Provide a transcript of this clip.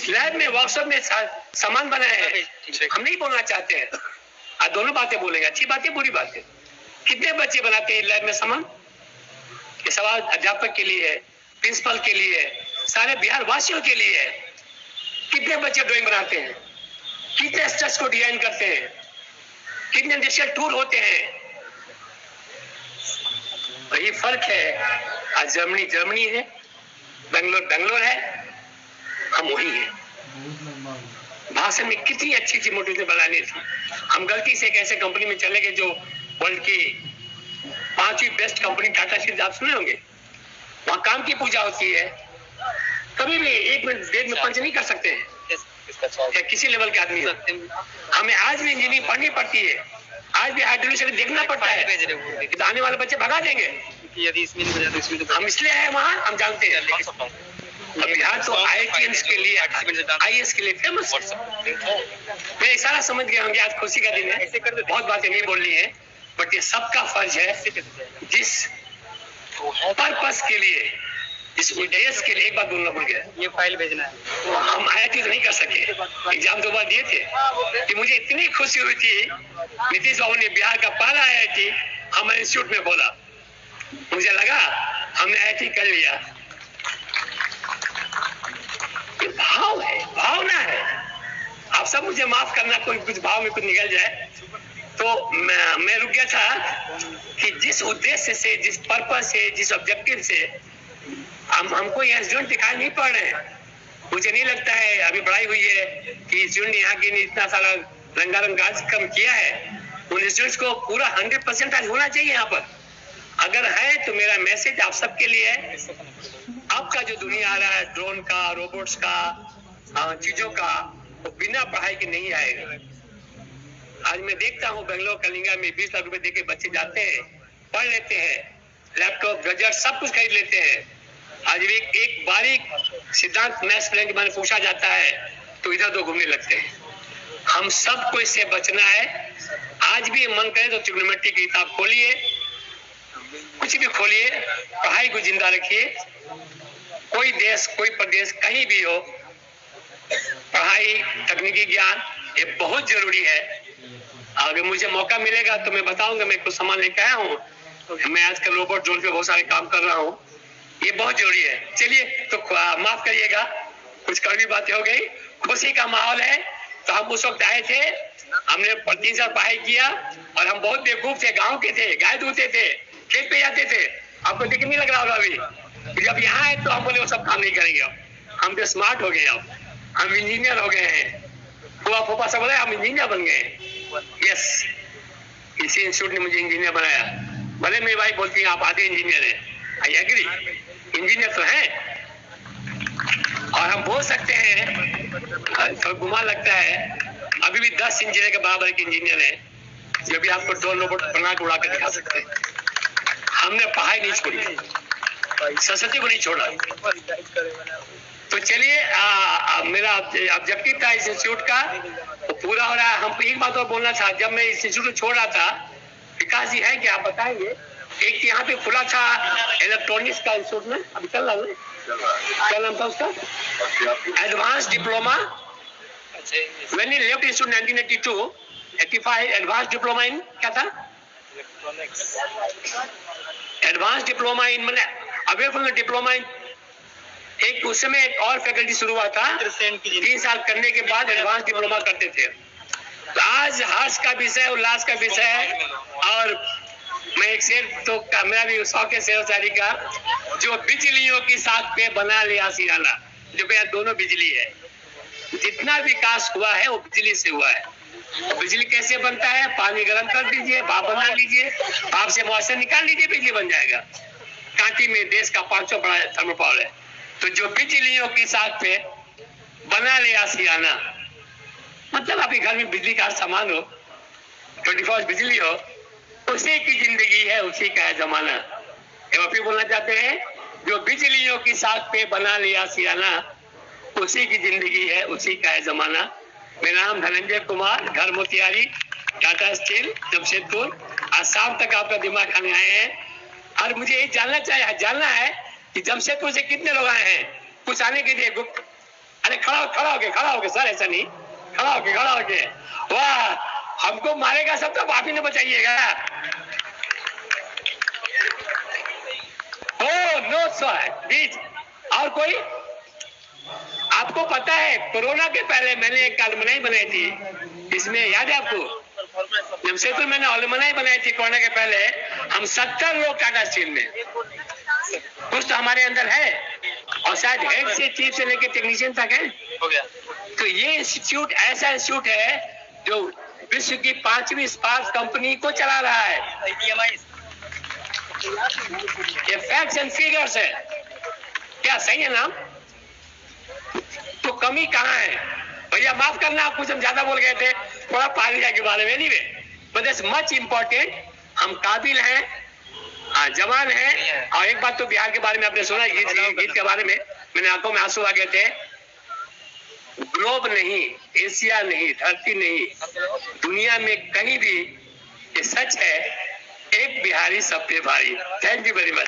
Lab में workshop में सामान बनाए हैं, हम नहीं बोलना चाहते हैं। आज दोनों बातें बोलेंगे, अच्छी बातें बुरी बातें। कितने बच्चे बनाते हैं लैब में सामान? ये सवाल अध्यापक के लिए है, प्रिंसिपल के लिए है, सारे बिहार वासियों के लिए है। कितने बच्चे ड्राइंग बनाते हैं, कितने स्ट्रक्चर को डिजाइन करते हैं, कितने इंडस्ट्रियल टूर होते हैं। वही फर्क है। आज जर्मनी जर्मनी है, बेंगलोर बेंगलोर है, हम वही है। भाषण में कितनी अच्छी अच्छी मोटिवेशन बनानी थी। हम गलती से एक ऐसे कंपनी में चले गए जो वर्ल्ड की 5वीं बेस्ट कंपनी टाटा स्टील, आप सुने होंगे। वहां काम की पूजा होती है, कभी भी 1 मिनट 1.5 मिनट पंच नहीं कर सकते हैं या किसी लेवल के आदमी। हमें आज भी इंजीनियरिंग पढ़नी पड़ती है, आज भी हाइड्रोलिक देखना पड़ता है, तो आने वाले बच्चे भगा देंगे। हम इसलिए हैं वहाँ, हम जानते हैं। अब बिहार तो IITians के लिए, IAS के लिए फेमस है। मैं इशारा समझ गया होंगे, आज खुशी का दिन है, बहुत बातें नहीं बोलनी है, बट ये सबका फर्ज है जिस पर्पस के लिए, जिस उद्देश्य के लिए। एक बात बोलना भूल गया, ये फाइल भेजना है। हम IIT तो नहीं कर सके, एग्जाम 2 बार दिए थे कि मुझे इतनी खुशी हुई थी। नीतीश बाबू ने बिहार का पहला IIT हमारे इंस्टीट्यूट में बोला, मुझे लगा हमने IIT कर लिया। ये भाव है, भावना है। आप सब मुझे माफ करना, कोई कुछ भाव में कुछ निकल जाए तो मैं रुक गया था कि जिस उद्देश्य से, जिस पर्पस से, जिस ऑब्जेक्टिव से हमको ये स्टूडेंट दिखाई नहीं पड़ रहे हैं। मुझे नहीं लगता है अभी पढ़ाई हुई है कि स्टूडेंट यहाँ के इतना सारा रंगारंग कार्यक्रम किया है। उन स्टूडेंट्स को पूरा 100% आज होना चाहिए यहाँ पर। अगर है तो मेरा मैसेज आप सबके लिए है, आपका जो दुनिया आ रहा है ड्रोन का, रोबोट्स का, चीजों का, वो बिना पढ़ाई के नहीं आएगा। आज मैं देखता हूँ बेंगलोर कलिंगा में 20 लाख रुपए देके बच्चे जाते हैं, पढ़ लेते हैं, लैपटॉप गजट सब कुछ खरीद लेते हैं। आज भी एक बारीक सिद्धांत मैथ्स प्लान के बारे में पूछा जाता है तो इधर तो घूमने लगते हैं। हम सबको इससे बचना है। आज भी मन करे तो ट्रिग्नोमेट्री की किताब खोलिए, कुछ भी खोलिए, पढ़ाई को जिंदा रखिए। कोई देश, कोई प्रदेश, कहीं भी हो, पढ़ाई, तकनीकी ज्ञान ये बहुत जरूरी है। अगर मुझे मौका मिलेगा तो मैं बताऊंगा, मैं कुछ सामान लेके आया हूँ। मैं आजकल रोबोट ड्रोन पे बहुत सारे काम कर रहा हूँ, ये बहुत जरूरी है। चलिए तो माफ करिएगा, कुछ कड़वी बातें हो गई। खुशी का माहौल है तो हम उस वक्त आए थे, हमने 3 साल पढ़ाई किया और हम बहुत बेवकूफ थे, गाँव के थे, गाय दूधते थे, खेत पे जाते थे। आपको दिख नहीं लग रहा होगा अभी। जब यहाँ आए तो हम बोले वो सब काम नहीं करेंगे। अब हम तो स्मार्ट हो गए, अब हम इंजीनियर हो गए हैं। फूफा फूफा सब बोले हम इंजीनियर बन गए। यस, इसी इंस्टीट्यूट ने मुझे इंजीनियर बनाया। भले मेरी वाइफ बोलती है आप आधे इंजीनियर हैं, आई एग्री, इंजीनियर तो हैं। और हम बोल सकते हैं, तो गुमान लगता है अभी भी 10 इंजीनियर के बराबर के इंजीनियर हैं जो भी आपको ड्रोन रोबोट बना के उड़ा के दिखा सकते हैं। हमने पढ़ाई नहीं छोड़ी, सरस्वती को नहीं छोड़ा। तो चलिए, मेरा ऑब्जेक्टिव था इस इंस्टीट्यूट का, वो पूरा हो रहा है। हम एक बात और बोलना था, जब मैं इस इंस्टीट्यूट छोड़ रहा था, विकास जी है क्या आप बताएंगे? एक यहाँ पे खुला था इलेक्ट्रॉनिक्स का इंस्टीट्यूट में, अभी चल रहा है, क्या नाम था उसका? Advance diploma. When he left institute 1982, 85 advance diploma in क्या था? एडवांस डिप्लोमा इन मैंने अवे फ्रॉम डिप्लोमा इन। एक उस समय एक और फैकल्टी शुरू हुआ था, 3 साल करने के बाद एडवांस डिप्लोमा करते थे। तो आज हर्ष का विषय, उल्लास का विषय है। और मैं एक शेर तो मेरा भी शौक है शेरशायरी का, जो बिजलियों की साथ पे बना लिया सियाना। जो भैया दोनों बिजली है, जितना विकास हुआ है वो बिजली से हुआ है। बिजली कैसे बनता है? पानी गर्म कर दीजिए, भाप बना लीजिए, भाप से मॉइस्चर निकाल लीजिए, बिजली बन जाएगा। कांटी में देश का 500 बड़ा थर्मल पावर है। तो जो बिजलियों की साथ पे बना लिया सियाना, मतलब आपके घर में बिजली का सामान हो, 24 बिजली हो, उसी की जिंदगी है, उसी का है जमाना। फिर बोलना चाहते हैं, जो बिजलियों की साथ पे बना लिया सियाना, उसी की जिंदगी है, उसी का है जमाना। मेरा नाम धनंजय कुमार, घर मोतिहारी, टाटा स्टील, जमशेदपुर। आज शाम तक आपका दिमाग खाने आए हैं और मुझे ये जानना है कि जमशेदपुर से कितने लोग आए हैं? कुछ आने के लिए अरे खड़ा होके सर, ऐसा नहीं, खड़ा होके। वाह, हमको मारेगा सब तो आप ही ने बचाइएगा। Oh no sir please. और कोई? आपको पता है कोरोना के पहले मैंने एक अलमनाई बनाई थी, इसमें याद है आपको? जमशेदपुर मैंने अलमनाई बनाई थी कोरोना के पहले। हम 70 लोग टाटा स्टील में, कुछ तो हमारे अंदर है, और शायद हेड से चीफ से लेकर टेक्नीशियन तक है। तो ये इंस्टीट्यूट ऐसा इंस्टीट्यूट है जो विश्व की 5वीं इस्पात कंपनी को चला रहा है। ये फैक्ट्स एंड फिगर्स है, क्या सही है ना? तो कमी कहाँ है भैया? माफ करना, आप कुछ हम ज्यादा बोल गए थे थोड़ा पालिया के बारे में। Anyway, but that's much important. हम काबिल हैं, जवान हैं। और एक बात तो बिहार के बारे में आपने सुना, गीत के बारे में, मैंने आंखों में आंसू आ गए थे। ग्लोब नहीं, एशिया नहीं, धरती नहीं, दुनिया में कहीं भी ये सच है, एक बिहारी सब पे भारी। Thank you very much.